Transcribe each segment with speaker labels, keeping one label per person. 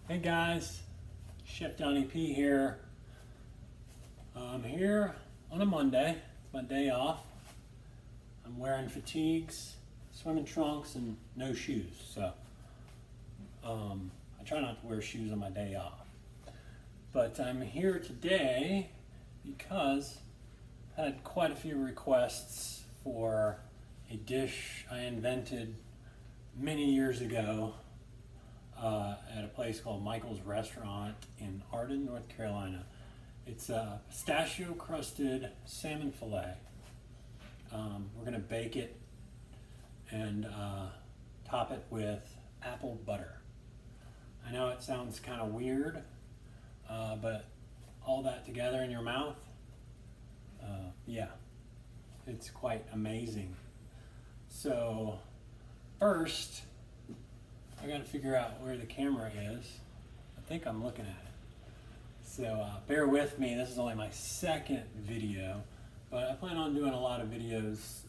Speaker 1: Hey guys, Chef Donnie P here. I'm here on a Monday, my day off. I'm wearing fatigues, swimming trunks, and no shoes. So I try not to wear shoes on my day off. But I'm here today because I had quite a few requests for a dish I invented many years ago at a place called Michael's Restaurant in Arden, North Carolina. It's a pistachio crusted salmon fillet. We're gonna bake it and top it with apple butter. I know it sounds kind of weird, but all that together in your mouth, yeah, it's quite amazing. So first, I got to figure out where the camera is. I think I'm looking at it. So bear with me, this is only my second video, but I plan on doing a lot of videos.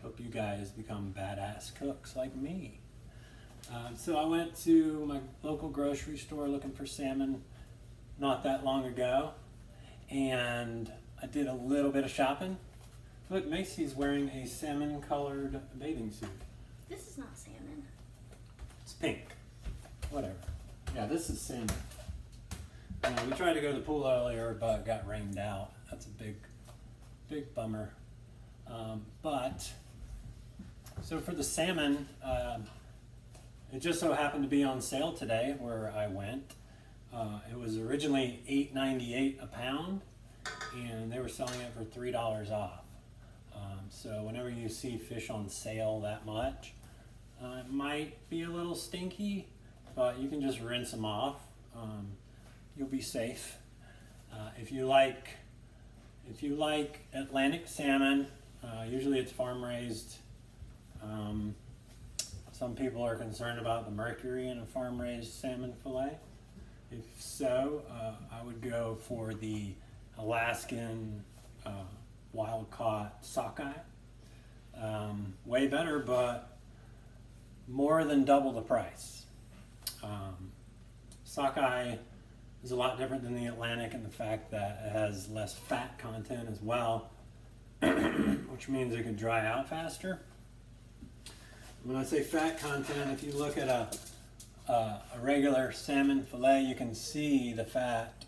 Speaker 1: Hope you guys become badass cooks like me. So I went to my local grocery store looking for salmon not that long ago, and I did a little bit of shopping. Look, Macy's wearing a salmon colored bathing suit.
Speaker 2: This is not salmon.
Speaker 1: It's pink. Whatever. Yeah, this is salmon. We tried to go to the pool earlier, but got rained out. That's a big bummer. So for the salmon, it just so happened to be on sale today where I went. It was originally $8.98 a pound, and they were selling it for $3 off. So whenever you see fish on sale that much, it might be a little stinky, but you can just rinse them off. You'll be safe. If you like Atlantic salmon, usually it's farm raised. Some people are concerned about the mercury in a farm raised salmon fillet. If so, I would go for the Alaskan wild caught sockeye. Way better, but more than double the price. Sockeye is a lot different than the Atlantic in the fact that it has less fat content as well, which means it can dry out faster. When I say fat content, if you look at a regular salmon fillet, you can see the fat.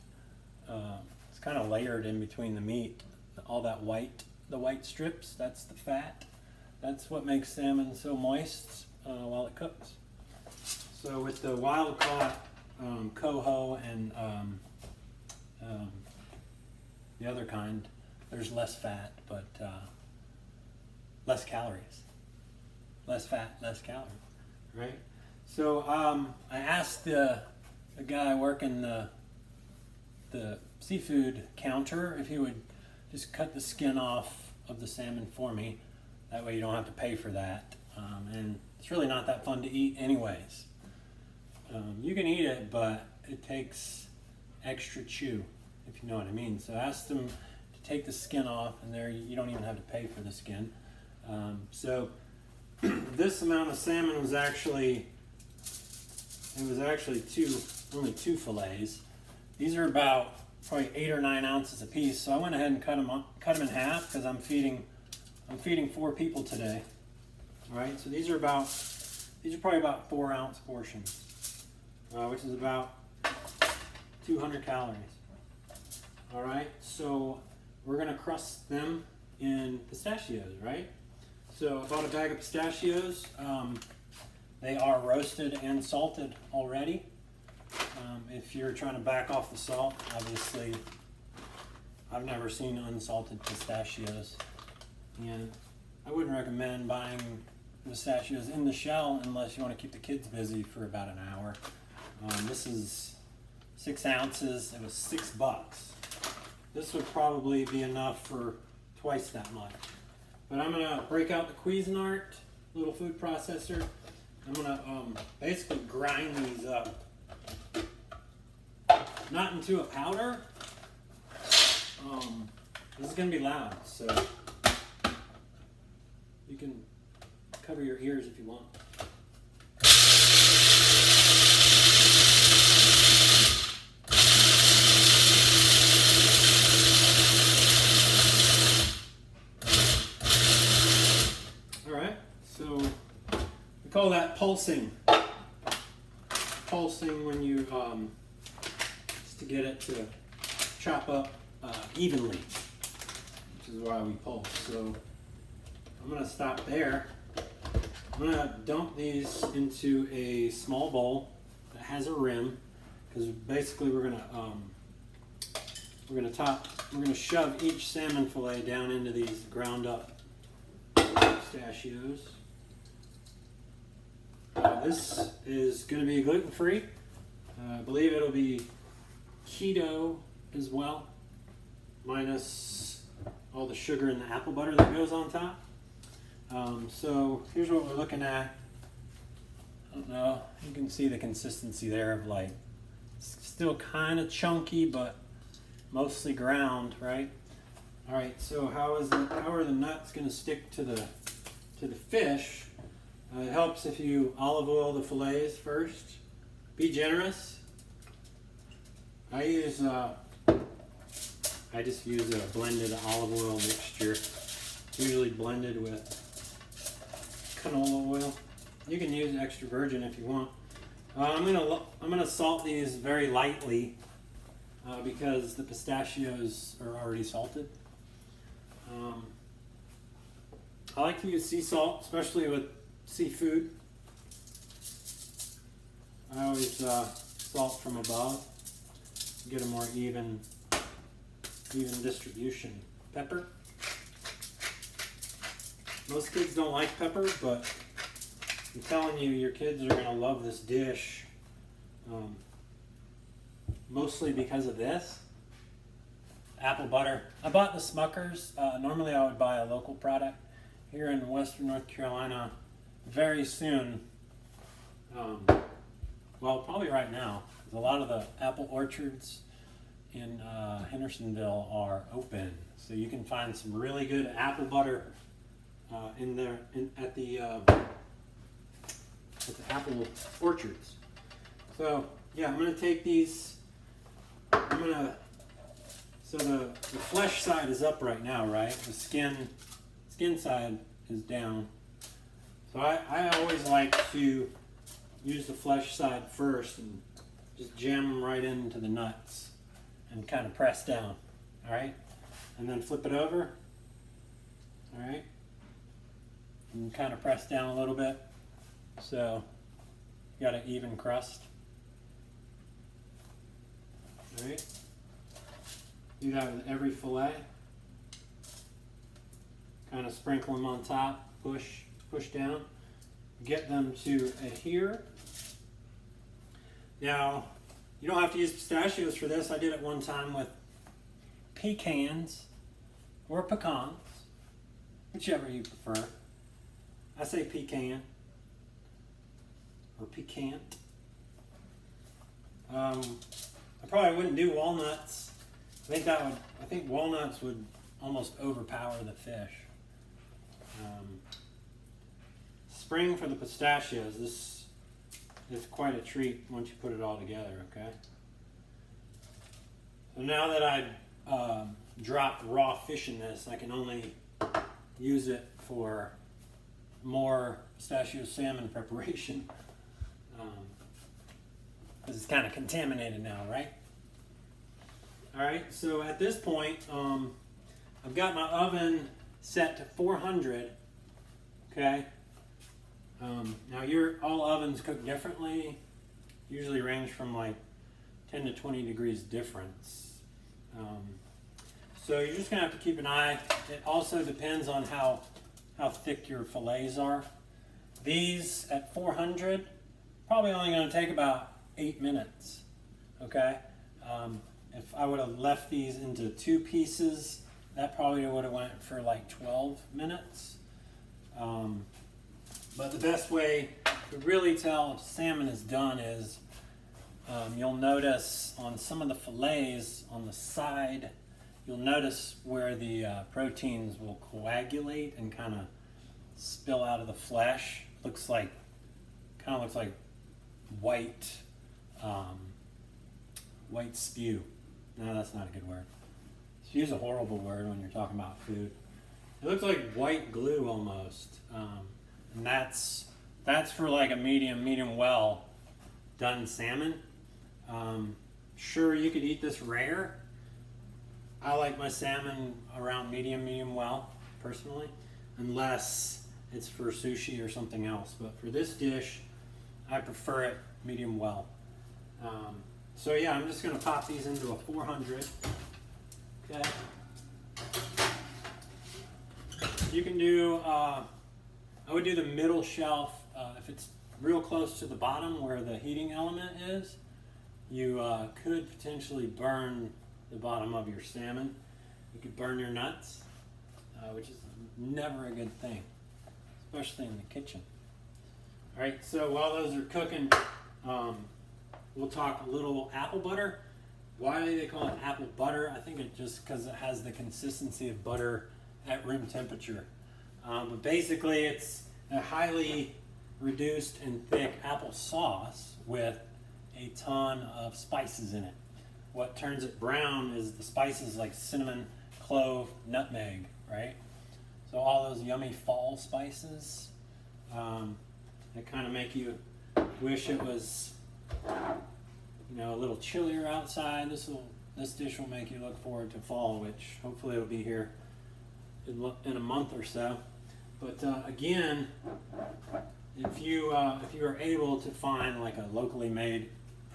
Speaker 1: It's kind of layered in between the meat. All that white, the white strips, that's the fat. That's what makes salmon so moist while it cooks. So with the wild caught coho and the other kind, there's less fat, but less calories. Less fat, less calories, right? So I asked the guy working the seafood counter if he would just cut the skin off of the salmon for me. That way you don't have to pay for that. And it's really not that fun to eat anyways. You can eat it, but it takes extra chew, if you know what I mean. So I asked them to take the skin off, and there you don't even have to pay for the skin. So this amount of salmon was actually only two fillets. These are about probably 8 or 9 ounces a piece. So I went ahead and cut them in half because I'm feeding 4 people today. All right, so these are probably about 4 ounce portions, which is about 200 calories. All right, so we're gonna crust them in pistachios, right? So I bought a bag of pistachios. They are roasted and salted already. If you're trying to back off the salt, obviously, I've never seen unsalted pistachios. And I wouldn't recommend buying pistachios in the shell unless you want to keep the kids busy for about an hour. This is 6 ounces. It was $6. This would probably be enough for twice that much. But I'm gonna break out the Cuisinart little food processor. I'm gonna basically grind these up, not into a powder. This is gonna be loud, so you can cover your ears if you want. pulsing when you just to get it to chop up evenly, which is why we pulse. So I'm going to stop there. I'm going to dump these into a small bowl that has a rim, because basically we're going to shove each salmon fillet down into these ground up pistachios. This is going to be gluten-free. I believe it'll be keto as well, minus all the sugar and the apple butter that goes on top. So here's what we're looking at. I don't know, you can see the consistency there of like, it's still kind of chunky, but mostly ground, right? All right, so how are the nuts going to stick to the fish? It helps if you olive oil the fillets first. Be generous. I just use a blended olive oil mixture, usually blended with canola oil. You can use extra virgin if you want. I'm gonna salt these very lightly because the pistachios are already salted. I like to use sea salt, especially with seafood. I always salt from above to get a more even distribution. Pepper. Most kids don't like pepper, but I'm telling you, your kids are going to love this dish. Mostly because of this. Apple butter. I bought the Smuckers. Normally I would buy a local product. Here in Western North Carolina, very soon, well, probably right now, a lot of the apple orchards in Hendersonville are open, so you can find some really good apple butter at the apple orchards. So yeah, I'm going to take these. So the flesh side is up right now, right? The skin side is down. So I always like to use the flesh side first and just jam them right into the nuts and kind of press down, all right? And then flip it over, all right? And kind of press down a little bit so you got an even crust, all right? Do that with every fillet. Kind of sprinkle them on top, push down, get them to adhere. Now, you don't have to use pistachios for this. I did it one time with pecans or pecans, whichever you prefer. I say pecan or pecant. I probably wouldn't do walnuts. I think walnuts would almost overpower the fish. Spring for the pistachios. This is quite a treat once you put it all together, okay? So now that I dropped raw fish in this, I can only use it for more pistachio salmon preparation because it's kind of contaminated now, right? All right, so at this point, I've got my oven set to 400, okay? Now all ovens cook differently, usually range from like 10 to 20 degrees difference. So you're just gonna have to keep an eye. It also depends on how thick your fillets are. These at 400, probably only gonna take about 8 minutes, okay? If I would have left these into 2 pieces, that probably would have went for like 12 minutes. But the best way to really tell if salmon is done is you'll notice on some of the fillets on the side, you'll notice where the proteins will coagulate and kind of spill out of the flesh. Kind of looks like white spew. No, that's not a good word. Spew is a horrible word when you're talking about food. It looks like white glue almost, and that's that's for like a medium well done salmon. Sure, you could eat this rare. I like my salmon around medium well, personally, unless it's for sushi or something else. But for this dish, I prefer it medium well. So yeah, I'm just gonna pop these into a 400. Okay. You can do, I would do the middle shelf. If it's real close to the bottom where the heating element is, you could potentially burn the bottom of your salmon. You could burn your nuts, which is never a good thing, especially in the kitchen. All right, so while those are cooking, we'll talk a little apple butter. Why do they call it apple butter? I think it just because it has the consistency of butter at room temperature. But basically it's a highly reduced and thick apple sauce with a ton of spices in it. What turns it brown is the spices like cinnamon, clove, nutmeg, right? So all those yummy fall spices that kind of make you wish it was, you know, a little chillier outside. This dish will make you look forward to fall, which hopefully it'll be here in a month or so. But again, if you are able to find like a locally made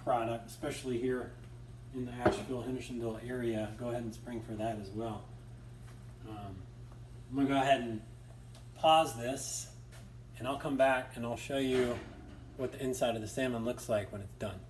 Speaker 1: product, especially here in the Asheville, Hendersonville area, go ahead and spring for that as well. I'm gonna go ahead and pause this, and I'll come back and I'll show you what the inside of the salmon looks like when it's done.